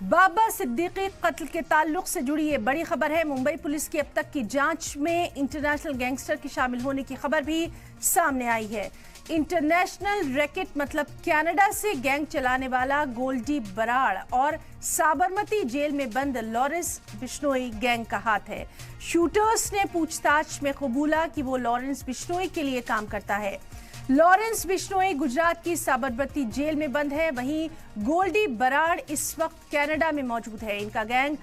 बाबा सिद्दीकी कत्ल के ताल्लुक से जुड़ी ये बड़ी खबर है। मुंबई पुलिस की अब तक की जांच में इंटरनेशनल गैंगस्टर के शामिल होने की खबर भी सामने आई है। इंटरनेशनल रैकेट मतलब कनाडा से गैंग चलाने वाला गोल्डी बराड़ और साबरमती जेल में बंद लॉरेंस बिश्नोई गैंग का हाथ है। शूटर्स ने पूछताछ में कबूला कि वो लॉरेंस बिश्नोई के लिए काम करता है। लॉरेंस बिश्नोई गुजरात की साबरमती जेल में बंद है, वहीं गोल्डी बराड़ इस वक्त कनाडा में मौजूद है। इनका गैंग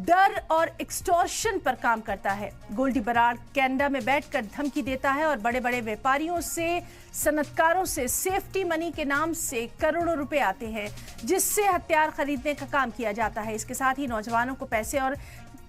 डर और एक्सटॉर्शन पर काम करता है। गोल्डी बराड़ कनाडा में बैठकर धमकी देता है और बड़े बड़े व्यापारियों से, सनतकारों से सेफ्टी मनी के नाम से करोड़ों रुपए आते हैं, जिससे हथियार खरीदने का काम किया जाता है। इसके साथ ही नौजवानों को पैसे और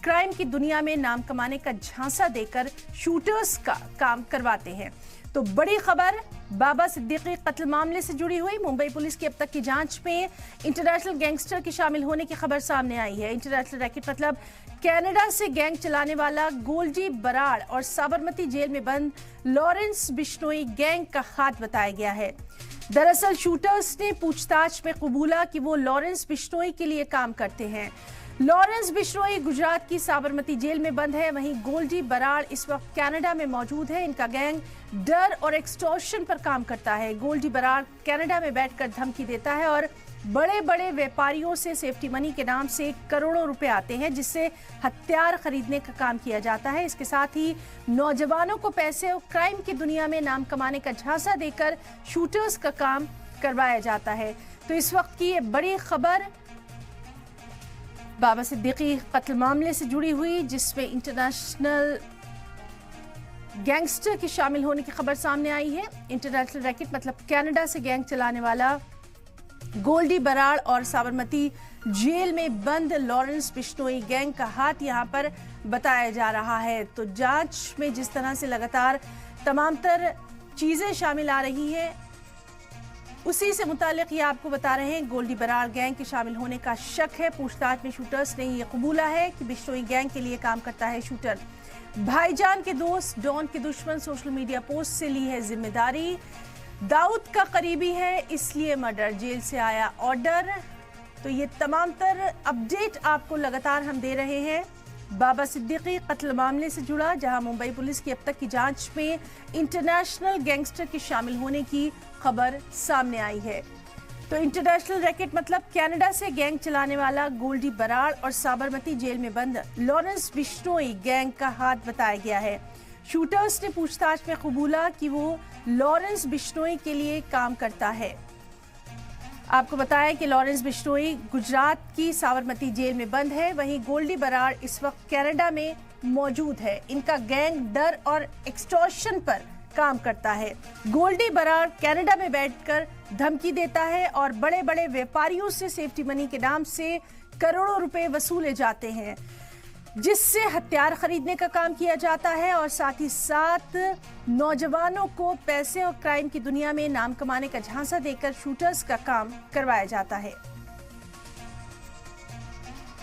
क्राइम की दुनिया में नाम कमाने का झांसा देकर शूटर्स का काम करवाते हैं। तो बड़ी खबर बाबा सिद्दीकी कत्ल मामले से जुड़ी हुई। मुंबई पुलिस की अब तक की जांच में इंटरनेशनल गैंगस्टर के शामिल होने की खबर सामने आई है। इंटरनेशनल रैकेट मतलब कनाडा से गैंग चलाने वाला गोल्डी बराड़ और साबरमती जेल में बंद लॉरेंस बिश्नोई गैंग का हाथ बताया गया है। दरअसल शूटर्स ने पूछताछ में कबूला कि वो लॉरेंस बिश्नोई के लिए काम करते हैं। लॉरेंस बिश्नोई गुजरात की साबरमती जेल में बंद है, वहीं गोल्डी बराड़ इस वक्त कनाडा में मौजूद है। इनका गैंग डर और एक्सटॉर्शन पर काम करता है। गोल्डी बराड़ कनाडा में बैठकर धमकी देता है और बड़े बड़े व्यापारियों से सेफ्टी मनी के नाम से करोड़ों रुपए आते हैं, जिससे हथियार खरीदने का काम किया जाता है। इसके साथ ही नौजवानों को पैसे और क्राइम की दुनिया में नाम कमाने का झांसा देकर शूटर्स का काम करवाया जाता है। तो इस वक्त की ये बड़ी खबर बाबा सिद्दीकी कत्ल मामले से जुड़ी हुई, जिसमें इंटरनेशनल गैंगस्टर के शामिल होने की खबर सामने आई है। इंटरनेशनल रैकेट मतलब कनाडा से गैंग चलाने वाला गोल्डी बराड़ और साबरमती जेल में बंद लॉरेंस बिश्नोई गैंग का हाथ यहां पर बताया जा रहा है। तो जांच में जिस तरह से लगातार तमाम तर चीजें शामिल आ रही हैं, उसी से मुतालिक ये आपको बता रहे हैं। गोल्डी बराड़ गैंग के शामिल होने का शक है। पूछताछ में शूटर्स ने ये कबूला है कि बिश्नोई गैंग के लिए काम करता है। शूटर भाईजान के दोस्त, डॉन के दुश्मन, सोशल मीडिया पोस्ट से ली है जिम्मेदारी, दाऊद का करीबी है इसलिए मर्डर, जेल से आया ऑर्डर। तो ये तमाम तर अपडेट आपको लगातार हम दे रहे हैं बाबा सिद्दीकी कत्ल मामले से जुड़ा, जहां मुंबई पुलिस की अब तक की जांच में इंटरनेशनल गैंगस्टर के शामिल होने की खबर सामने आई है। तो इंटरनेशनल रैकेट मतलब कनाडा से गैंग चलाने वाला गोल्डी बराड़ और साबरमती जेल में बंद लॉरेंस बिश्नोई गैंग का हाथ बताया गया है। शूटर्स ने पूछताछ में कबूला कि वो लॉरेंस बिश्नोई के लिए काम करता है। आपको बताया कि लॉरेंस बिश्नोई गुजरात की साबरमती जेल में बंद है, वहीं गोल्डी बराड़ इस वक्त कनाडा में मौजूद है। इनका गैंग डर और एक्सटॉर्शन पर काम करता है। गोल्डी बराड़ कनाडा में बैठकर धमकी देता है और बड़े बड़े व्यापारियों से सेफ्टी मनी के नाम से करोड़ों रुपए वसूले जाते हैं, जिससे हथियार खरीदने का काम किया जाता है और साथ ही साथ नौजवानों को पैसे और क्राइम की दुनिया में नाम कमाने का झांसा देकर शूटर्स का काम करवाया जाता है।